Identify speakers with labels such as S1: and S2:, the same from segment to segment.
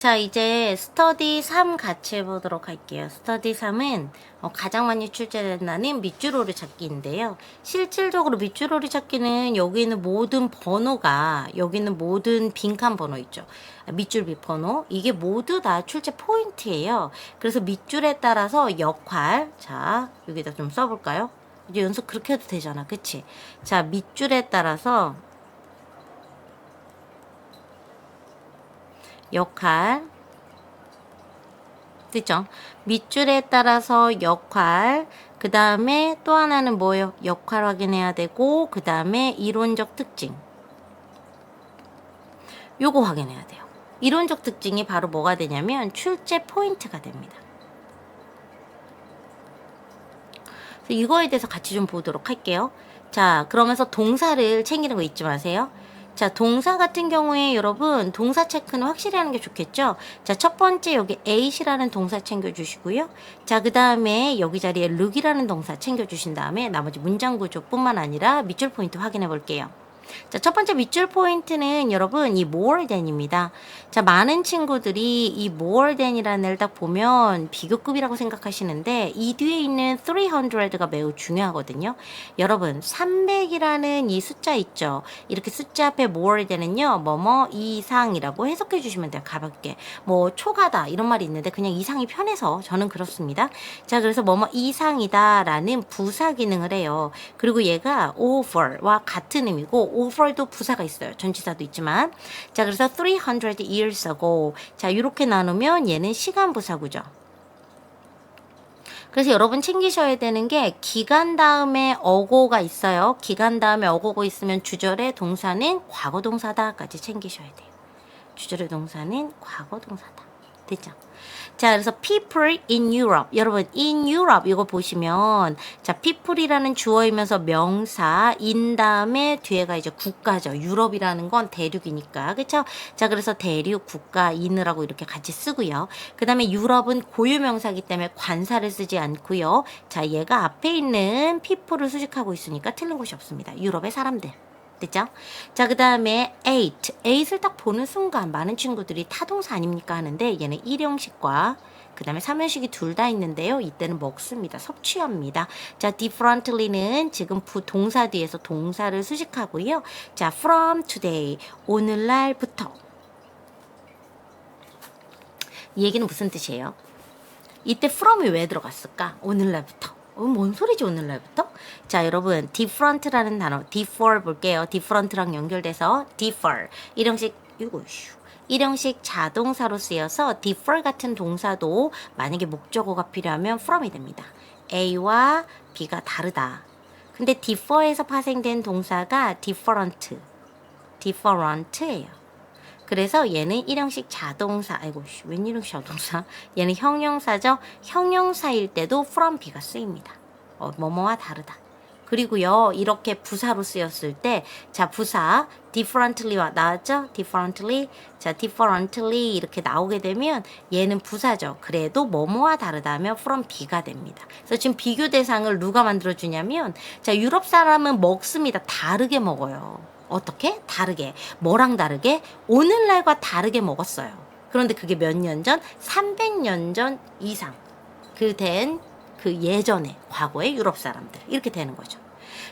S1: 자, 이제 스터디 3 같이 해보도록 할게요. 스터디 3은 가장 많이 출제된다는 밑줄오리 찾기인데요. 실질적으로 밑줄오리 찾기는 여기 있는 모든 번호가, 여기 있는 모든 빈칸 번호 있죠. 밑줄 빈번호. 이게 모두 다 출제 포인트예요. 그래서 밑줄에 따라서 역할, 자, 여기다 좀 써볼까요? 이제 연습 그렇게 해도 되잖아. 그치? 자, 밑줄에 따라서 역할, 됐죠? 밑줄에 따라서 역할, 그 다음에 또 하나는 뭐예요? 역할 확인해야 되고, 그 다음에 이론적 특징. 요거 확인해야 돼요. 이론적 특징이 바로 뭐가 되냐면 출제 포인트가 됩니다. 그래서 이거에 대해서 같이 좀 보도록 할게요. 자, 그러면서 동사를 챙기는 거 잊지 마세요. 자, 동사 같은 경우에 여러분 동사 체크는 확실히 하는 게 좋겠죠. 자, 첫 번째 여기 a이라는 동사 챙겨주시고요. 자, 그 다음에 여기 자리에 look이라는 동사 챙겨주신 다음에 나머지 문장 구조뿐만 아니라 밑줄 포인트 확인해 볼게요. 자, 첫 번째 밑줄 포인트는 여러분 이 more than입니다. 자, 많은 친구들이 이 more than이라는 애를 딱 보면 비교급이라고 생각하시는데 이 뒤에 있는 300가 매우 중요하거든요. 여러분 300이라는 이 숫자 있죠. 이렇게 숫자 앞에 more than은요. 뭐뭐 이상이라고 해석해 주시면 돼요. 가볍게. 뭐 초과다 이런 말이 있는데 그냥 이상이 편해서 저는 그렇습니다. 자, 그래서 뭐뭐 이상이다 라는 부사 기능을 해요. 그리고 얘가 over와 같은 의미고 over도 부사가 있어요. 전치사도 있지만. 자, 그래서 300 years ago. 자, 이렇게 나누면 얘는 시간 부사구죠. 그래서 여러분 챙기셔야 되는 게 기간 다음에 어고가 있어요. 기간 다음에 어고가 있으면 주절의 동사는 과거 동사다까지 챙기셔야 돼요. 주절의 동사는 과거 동사다. 됐죠? 자, 그래서 people in Europe. 여러분, in Europe 이거 보시면 자, people이라는 주어이면서 명사 in 다음에 뒤에가 이제 국가죠. 유럽이라는 건 대륙이니까. 그렇죠? 자, 그래서 대륙, 국가, in이라고 이렇게 같이 쓰고요. 그다음에 유럽은 고유명사이기 때문에 관사를 쓰지 않고요. 자, 얘가 앞에 있는 people을 수식하고 있으니까 틀린 곳이 없습니다. 유럽의 사람들. 됐죠? 자, 그 다음에 eight을 딱 보는 순간 많은 친구들이 타동사 아닙니까 하는데 얘는 일형식과 그 다음에 삼형식이 둘 다 있는데요. 이때는 먹습니다. 섭취합니다. 자, differently는 지금 동사 뒤에서 동사를 수식하고요. 자, from today, 오늘날부터. 이 얘기는 무슨 뜻이에요? 이때 from이 왜 들어갔을까? 오늘날부터. 뭔 소리지 오늘날부터? 자, 여러분 different라는 단어 differ 볼게요. different랑 연결돼서 differ 일형식 자동사로 쓰여서 differ 같은 동사도 만약에 목적어가 필요하면 from이 됩니다. A와 B가 다르다. 근데 differ에서 파생된 동사가 different예요. 그래서 얘는 일형식 자동사, 아이고, 웬 일형식 자동사? 얘는 형용사죠. 형용사일 때도 from B가 쓰입니다. 뭐뭐와 다르다. 그리고요, 이렇게 부사로 쓰였을 때, 자, 부사, differently와 나왔죠? differently. 자, differently 이렇게 나오게 되면 얘는 부사죠. 그래도 뭐뭐와 다르다 하면 from B가 됩니다. 그래서 지금 비교 대상을 누가 만들어주냐면, 자, 유럽 사람은 먹습니다. 다르게 먹어요. 어떻게? 다르게. 뭐랑 다르게? 오늘날과 다르게 먹었어요. 그런데 그게 몇 년 전? 300년 전 이상. 그 예전에, 과거의 유럽 사람들. 이렇게 되는 거죠.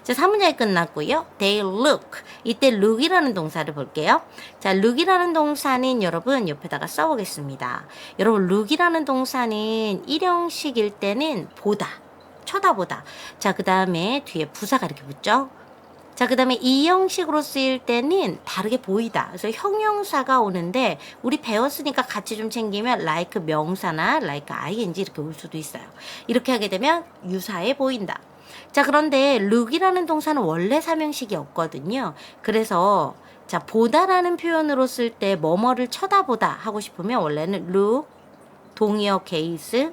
S1: 자, 3문장이 끝났고요. They look. 이때 look이라는 동사를 볼게요. 자, look이라는 동사는 여러분 옆에다가 써보겠습니다. 여러분, look이라는 동사는 일형식일 때는 보다, 쳐다보다. 자, 그 다음에 뒤에 부사가 이렇게 붙죠. 자, 그 다음에 이 형식으로 쓰일 때는 다르게 보이다. 그래서 형용사가 오는데 우리 배웠으니까 같이 좀 챙기면 like 명사나 like ing 이렇게 올 수도 있어요. 이렇게 하게 되면 유사해 보인다. 자, 그런데 look이라는 동사는 원래 삼형식이 없거든요. 그래서 자, 보다라는 표현으로 쓸 때 뭐뭐를 쳐다보다 하고 싶으면 원래는 look, 동의어 case,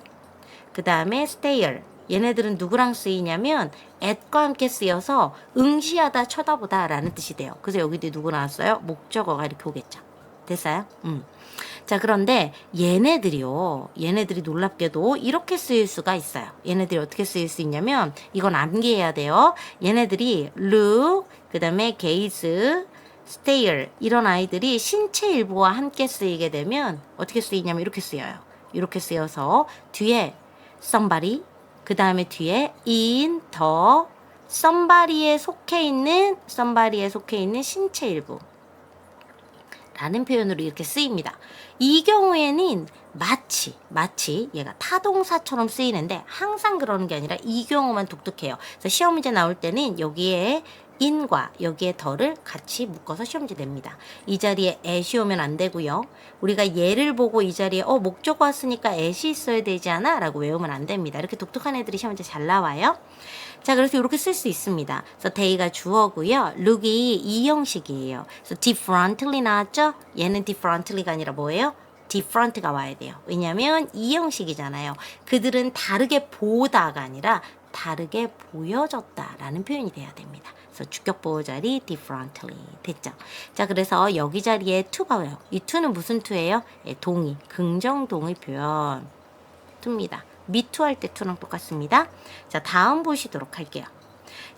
S1: 그 다음에 stare. 얘네들은 누구랑 쓰이냐면 at과 함께 쓰여서 응시하다 쳐다보다 라는 뜻이 돼요. 그래서 여기도 누구 나왔어요? 목적어가 이렇게 오겠죠. 됐어요? 자, 그런데 얘네들이 놀랍게도 이렇게 쓰일 수가 있어요. 얘네들이 어떻게 쓰일 수 있냐면 이건 암기해야 돼요. 얘네들이 look, 그 다음에 gaze, stare 이런 아이들이 신체 일부와 함께 쓰이게 되면 어떻게 쓰이냐면 이렇게 쓰여요. 이렇게 쓰여서 뒤에 somebody 그 다음에 뒤에 in the somebody에 속해 있는 신체 일부 라는 표현으로 이렇게 쓰입니다. 이 경우에는 마치 얘가 타동사처럼 쓰이는데 항상 그러는 게 아니라 이 경우만 독특해요. 그래서 시험 문제 나올 때는 여기에 in과 여기에 더를 같이 묶어서 시험 문제 냅니다. 이 자리에 at이 오면 안 되고요. 우리가 얘를 보고 이 자리에 목적 왔으니까 at이 있어야 되지 않아? 라고 외우면 안 됩니다. 이렇게 독특한 애들이 시험 문제 잘 나와요. 자, 그래서 이렇게 쓸 수 있습니다. 그래서 they가 주어고요. look이 이 형식이에요. 그래서 differently 나왔죠? 얘는 differently가 아니라 뭐예요? different가 와야 돼요. 왜냐면 이 형식이잖아요. 그들은 다르게 보다가 아니라 다르게 보여졌다라는 표현이 돼야 됩니다. 그래서 주격 보호 자리 differently 됐죠? 자, 그래서 여기 자리에 to가 와요. 이 to는 무슨 to예요? 동의, 긍정동의 표현 to입니다. 미투 할 때 to랑 똑같습니다. 자, 다음 보시도록 할게요.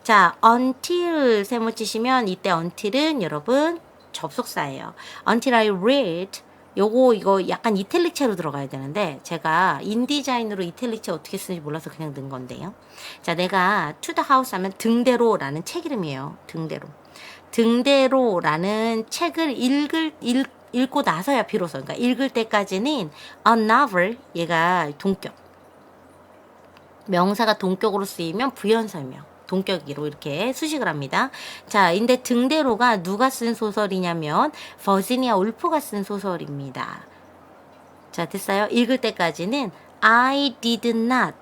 S1: 자, until 세모 치시면 이때 until은 여러분 접속사예요. until I read 이거 약간 이탈릭체로 들어가야 되는데 제가 인디자인으로 이탈릭체 어떻게 쓰는지 몰라서 그냥 넣은 건데요. 자, 내가 to the house 하면 등대로라는 책 이름이에요. 등대로라는 책을 읽고 나서야 비로소 그러니까 읽을 때까지는 a novel 얘가 동격 명사가 동격으로 쓰이면 부연설명 동격으로 이렇게 수식을 합니다. 자, 근데 등대로가 누가 쓴 소설이냐면 버지니아 울프가 쓴 소설입니다. 자, 됐어요? 읽을 때까지는 I did not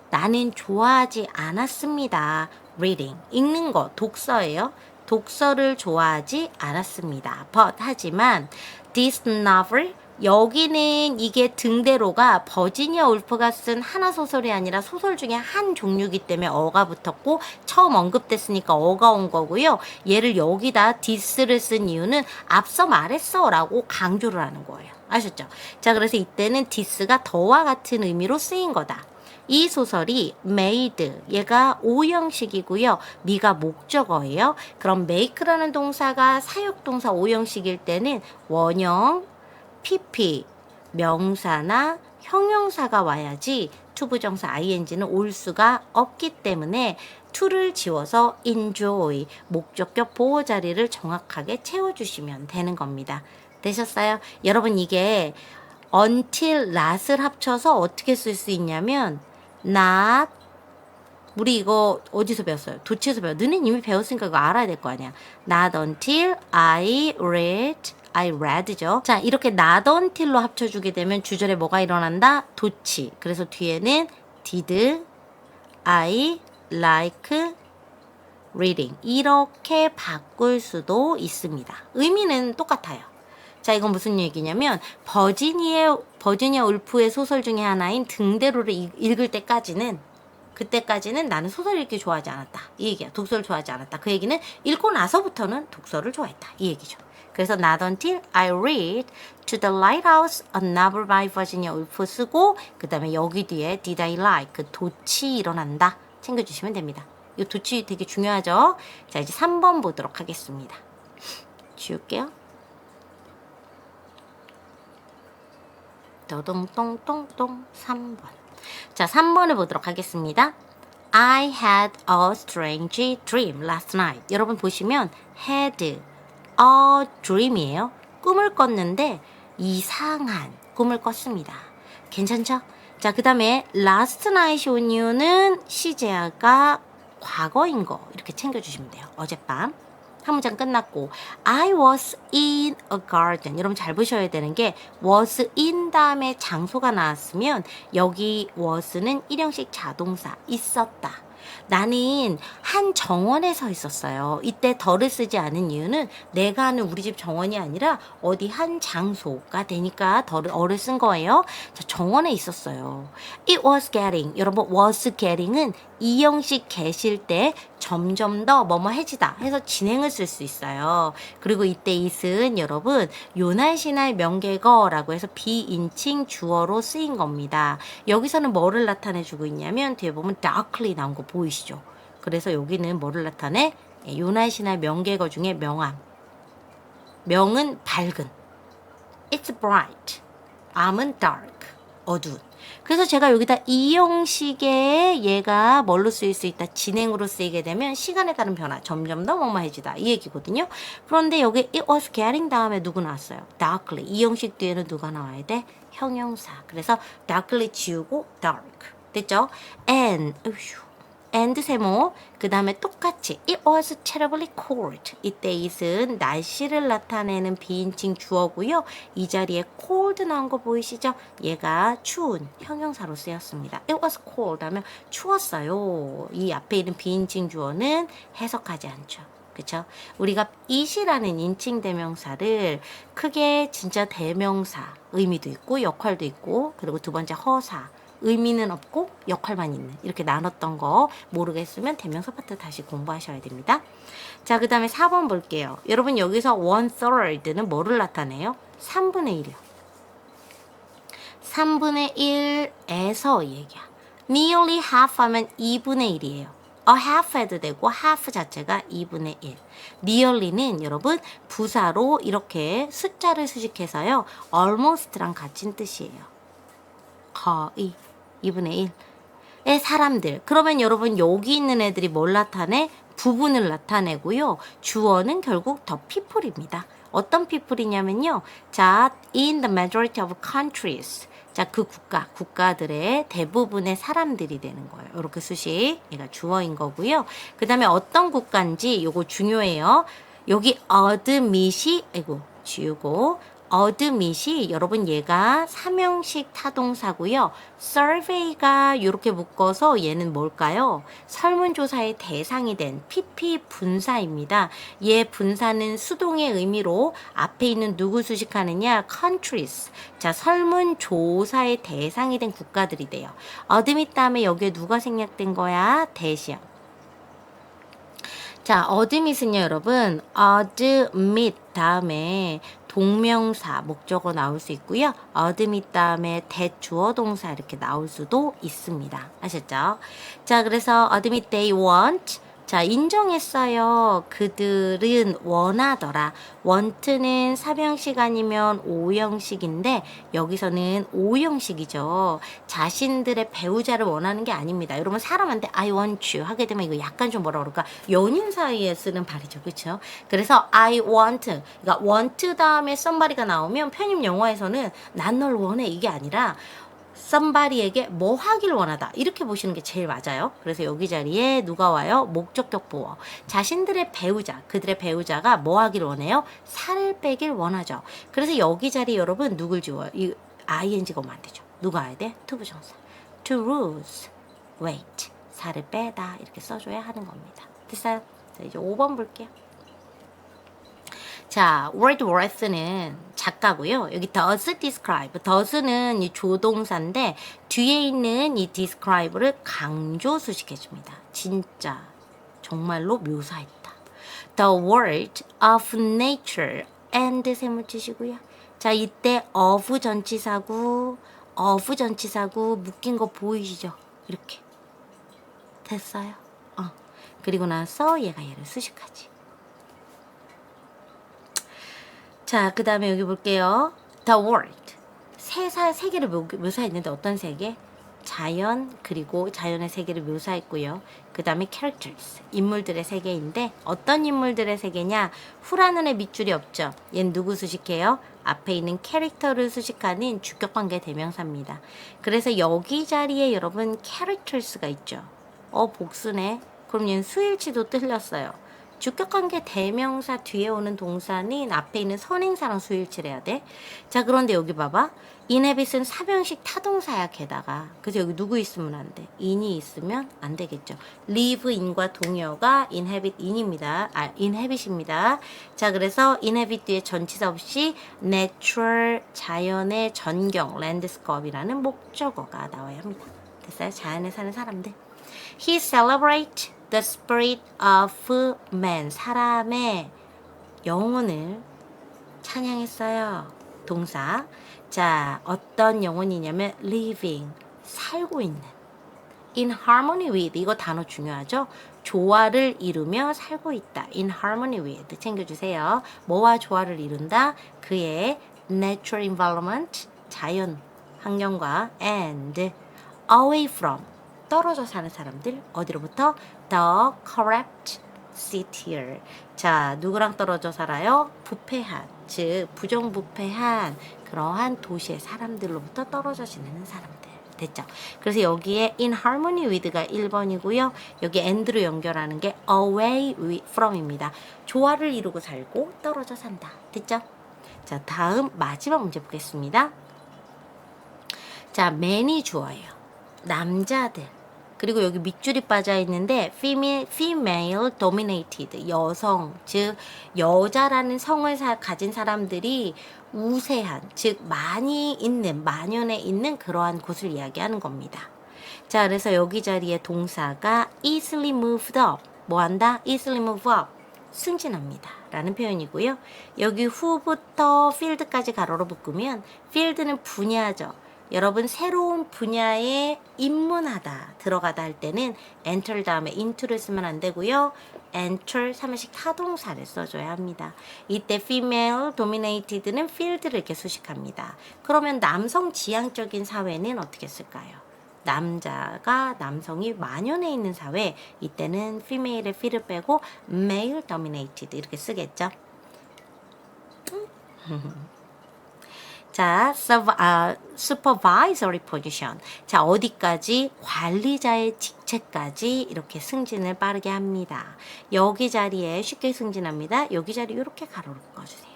S1: 나는 좋아하지 않았습니다. reading 읽는 거 독서예요. 독서를 좋아하지 않았습니다. but 하지만 this novel 여기는 이게 등대로가 버지니아 울프가 쓴 하나 소설이 아니라 소설 중에 한 종류이기 때문에 어가 붙었고 처음 언급됐으니까 어가 온 거고요. 얘를 여기다 this를 쓴 이유는 앞서 말했어 라고 강조를 하는 거예요. 아셨죠? 자, 그래서 이때는 this가 더와 같은 의미로 쓰인 거다. 이 소설이 made 얘가 오형식이고요. 미가 목적어예요. 그럼 make라는 동사가 사역동사 오형식일 때는 원형 pp, 명사나 형용사가 와야지 투부정사 ing는 올 수가 없기 때문에 to를 지워서 enjoy, 목적격 보호 자리를 정확하게 채워주시면 되는 겁니다. 되셨어요? 여러분 이게 until not을 합쳐서 어떻게 쓸 수 있냐면 not 우리 이거 어디서 배웠어요? 도치에서 배웠어요. 너는 이미 배웠으니까 이거 알아야 될 거 아니야. Not until I read죠. 자, 이렇게 not until로 합쳐주게 되면 주절에 뭐가 일어난다? 도치. 그래서 뒤에는 did I like reading 이렇게 바꿀 수도 있습니다. 의미는 똑같아요. 자, 이건 무슨 얘기냐면 버지니아 울프의 소설 중에 하나인 등대로를 읽을 때까지는 그때까지는 나는 소설 읽기 좋아하지 않았다. 이 얘기야. 독서를 좋아하지 않았다. 그 얘기는 읽고 나서부터는 독서를 좋아했다. 이 얘기죠. 그래서 not until I read to the lighthouse, a novel by Virginia Woolf 쓰고 그 다음에 여기 뒤에 did I like 그 도치 일어난다. 챙겨주시면 됩니다. 이 도치 되게 중요하죠. 자, 이제 3번 보도록 하겠습니다. 지울게요. 또동똥똥똥 3번. 자, 3번을 보도록 하겠습니다. I had a strange dream last night. 여러분 보시면 had a dream이에요. 꿈을 꿨는데 이상한 꿈을 꿨습니다. 괜찮죠? 자, 그 다음에 last night이 온 이유는 시제가 과거인 거 이렇게 챙겨주시면 돼요. 어젯밤. 한 문장 끝났고 I was in a garden. 여러분 잘 보셔야 되는 게 was in 다음에 장소가 나왔으면 여기 was는 일형식 자동사 있었다. 나는 한 정원에 서 있었어요. 이때 더를 쓰지 않은 이유는 내가 아는 우리 집 정원이 아니라 어디 한 장소가 되니까 어를 쓴 거예요. 자, 정원에 있었어요. It was getting. 여러분 was getting은 이 형식 get일 때 점점 더 뭐뭐해지다 해서 진행을 쓸 수 있어요. 그리고 이때 it은 여러분 요날신할 명계거라고 해서 비인칭 주어로 쓰인 겁니다. 여기서는 뭐를 나타내주고 있냐면 뒤에 보면 darkly 나온 거 보이시죠? 그래서 여기는 뭐를 나타내? 요날신할 명계거 중에 명함. 명은 밝은. It's bright. I'm은 dark. 어두운. 그래서 제가 여기다 이 형식의 얘가 뭘로 쓰일 수 있다. 진행으로 쓰이게 되면 시간에 따른 변화. 점점 더 뭐뭐해지다. 이 얘기거든요. 그런데 여기 it was getting 다음에 누구 나왔어요? darkly. 이 형식 뒤에는 누가 나와야 돼? 형용사. 그래서 darkly 지우고 dark. 됐죠? and 세모. 그 다음에 똑같이 it was terribly cold. 이때 it은 날씨를 나타내는 비인칭 주어고요. 이 자리에 cold 나온 거 보이시죠? 얘가 추운 형용사로 쓰였습니다. it was cold 하면 추웠어요. 이 앞에 있는 비인칭 주어는 해석하지 않죠. 그쵸? 우리가 it이라는 인칭 대명사를 크게 진짜 대명사 의미도 있고 역할도 있고 그리고 두 번째 허사 의미는 없고 역할만 있는 이렇게 나눴던 거 모르겠으면 대명사 파트 다시 공부하셔야 됩니다. 자, 그 다음에 4번 볼게요. 여러분 여기서 1/3는 뭐를 나타내요? 3분의 1이요. 3분의 1에서 얘기야. nearly half 하면 2분의 1이에요. a half 해도 되고 half 자체가 2분의 1. nearly는 여러분 부사로 이렇게 숫자를 수식해서요. almost랑 같은 뜻이에요. 거의 2분의 1의 사람들. 그러면 여러분 여기 있는 애들이 뭘 나타내? 부분을 나타내고요. 주어는 결국 the people입니다. 어떤 people이냐면요. 자, in the majority of countries. 자, 그 국가들의 대부분의 사람들이 되는 거예요. 이렇게 수식. 얘가 주어인 거고요. 그 다음에 어떤 국가인지 요거 중요해요. 여기 admit이, 지우고 admit이 여러분 얘가 삼형식 타동사고요. survey가 이렇게 묶어서 얘는 뭘까요? 설문조사의 대상이 된 PP 분사입니다. 얘 분사는 수동의 의미로 앞에 있는 누구 수식하느냐? countries. 자, 설문조사의 대상이 된 국가들이 돼요. admit 다음에 여기에 누가 생략된 거야? 대시요. 자, admit은요, 여러분, admit 다음에 동명사, 목적어 나올 수 있고요. admit 다음에 대주어 동사 이렇게 나올 수도 있습니다. 아셨죠? 자, 그래서 admit they want. 자, 인정했어요. 그들은 원하더라. want는 3형식 아니면 5형식인데 여기서는 5형식이죠. 자신들의 배우자를 원하는 게 아닙니다. 여러분 사람한테 I want you 하게 되면 이거 약간 좀 뭐라 그럴까? 연인 사이에 쓰는 말이죠. 그렇죠? 그래서 I want. 그러니까 want 다음에 somebody가 나오면 편입 영어에서는 난 널 원해 이게 아니라 somebody에게 뭐 하길 원하다 이렇게 보시는 게 제일 맞아요. 그래서 여기 자리에 누가 와요? 목적격 보어. 자신들의 배우자, 그들의 배우자가 뭐 하길 원해요? 살을 빼길 원하죠. 그래서 여기 자리에 여러분 누굴 지워요? 이 ing가 오면 안 되죠. 누가 와야 돼? 투부정사. to lose weight. 살을 빼다 이렇게 써줘야 하는 겁니다. 됐어요? 자, 이제 5번 볼게요. 자, Wordsworth는 작가고요. 여기 does describe. does는 이 조동사인데 뒤에 있는 이 describe를 강조 수식해줍니다. 진짜 정말로 묘사했다. The world of nature and 세무치시고요. 자, 이때 of 전치사구 묶인 거 보이시죠? 이렇게 됐어요. 그리고 나서 얘가 얘를 수식하지. 자, 그 다음에 여기 볼게요. The world. 세계를 묘사했는데 어떤 세계? 자연, 그리고 자연의 세계를 묘사했고요. 그 다음에 characters. 인물들의 세계인데 어떤 인물들의 세계냐? 후라는의 밑줄이 없죠. 얘는 누구 수식해요? 앞에 있는 캐릭터를 수식하는 주격관계 대명사입니다. 그래서 여기 자리에 여러분 characters가 있죠. 복수네. 그럼 얘는 수일치도 틀렸어요. 주격관계 대명사 뒤에 오는 동사는 앞에 있는 선행사랑 수일치를 해야 돼. 자, 그런데 여기 봐봐. inhabit은 사병식 타동사야 게다가. 그래서 여기 누구 있으면 안 돼? in이 있으면 안 되겠죠. live in과 동의어가 inhabit입니다. 자, 그래서 inhabit 뒤에 전치사 없이 natural 자연의 전경 landscape이라는 목적어가 나와야 합니다. 됐어요? 자연에 사는 사람들. He celebrates the spirit of man. 사람의 영혼을 찬양했어요. 동사. 자, 어떤 영혼이냐면 living. 살고 있는. in harmony with 이거 단어 중요하죠? 조화를 이루며 살고 있다. in harmony with 챙겨주세요. 뭐와 조화를 이룬다? 그의 natural environment 자연 환경과 and away from 떨어져 사는 사람들 어디로부터? the corrupt city를 자 누구랑 떨어져 살아요? 부패한 즉 부정부패한 그러한 도시의 사람들로부터 떨어져 지내는 사람들 됐죠? 그래서 여기에 in harmony with가 1번이고요. 여기 and로 연결하는 게 away from입니다. 조화를 이루고 살고 떨어져 산다. 됐죠? 자 다음 마지막 문제 보겠습니다. 자 man이 주어예요. 남자들 그리고 여기 밑줄이 빠져 있는데 female dominated 여성 즉 여자라는 성을 가진 사람들이 우세한 즉 많이 있는 만연해 있는 그러한 곳을 이야기하는 겁니다. 자 그래서 여기 자리에 동사가 easily moved up 뭐한다? easily move up 승진합니다 라는 표현이고요. 여기 who부터 field까지 가로로 묶으면 field는 분야죠. 여러분 새로운 분야에 입문하다 들어가다 할 때는 enter 다음에 into를 쓰면 안 되고요. enter 3회식 타동사를 써줘야 합니다. 이때 female dominated는 field를 이렇게 수식합니다. 그러면 남성 지향적인 사회는 어떻게 쓸까요? 남자가 남성이 만연해 있는 사회 이때는 female의 fe를 빼고 male dominated 이렇게 쓰겠죠. 자, supervisory position. 자, 어디까지? 관리자의 직책까지 이렇게 승진을 빠르게 합니다. 여기 자리에 쉽게 승진합니다. 여기 자리 이렇게 가로로 묶어주세요.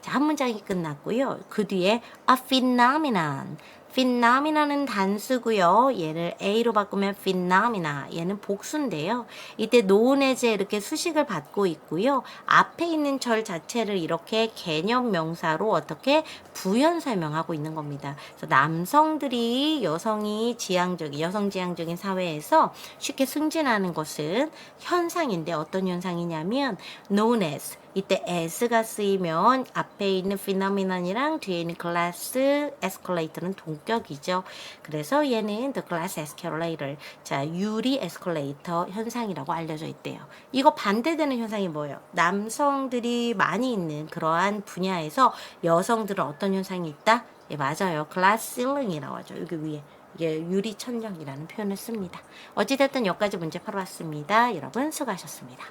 S1: 자, 한 문장이 끝났고요. 그 뒤에 a phenomenon. phenomenon은 단수고요. 얘를 A로 바꾸면 phenomena. 얘는 복수인데요. 이때 known as 이렇게 수식을 받고 있고요. 앞에 있는 절 자체를 이렇게 개념 명사로 어떻게 부연 설명하고 있는 겁니다. 그래서 남성들이 여성 지향적인 사회에서 쉽게 승진하는 것은 현상인데 어떤 현상이냐면 known as 이때 as가 쓰이면 앞에 있는 phenomenon이랑 뒤에 있는 glass escalator는 동격이죠. 그래서 얘는 the glass escalator, 자 유리 에스컬레이터 현상이라고 알려져 있대요. 이거 반대되는 현상이 뭐예요? 남성들이 많이 있는 그러한 분야에서 여성들은 어떤 현상이 있다? 예, 맞아요. glass ceiling이라고 하죠. 여기 위에. 이게 유리 천정이라는 표현을 씁니다. 어찌됐든 여기까지 문제 풀어봤습니다. 여러분 수고하셨습니다.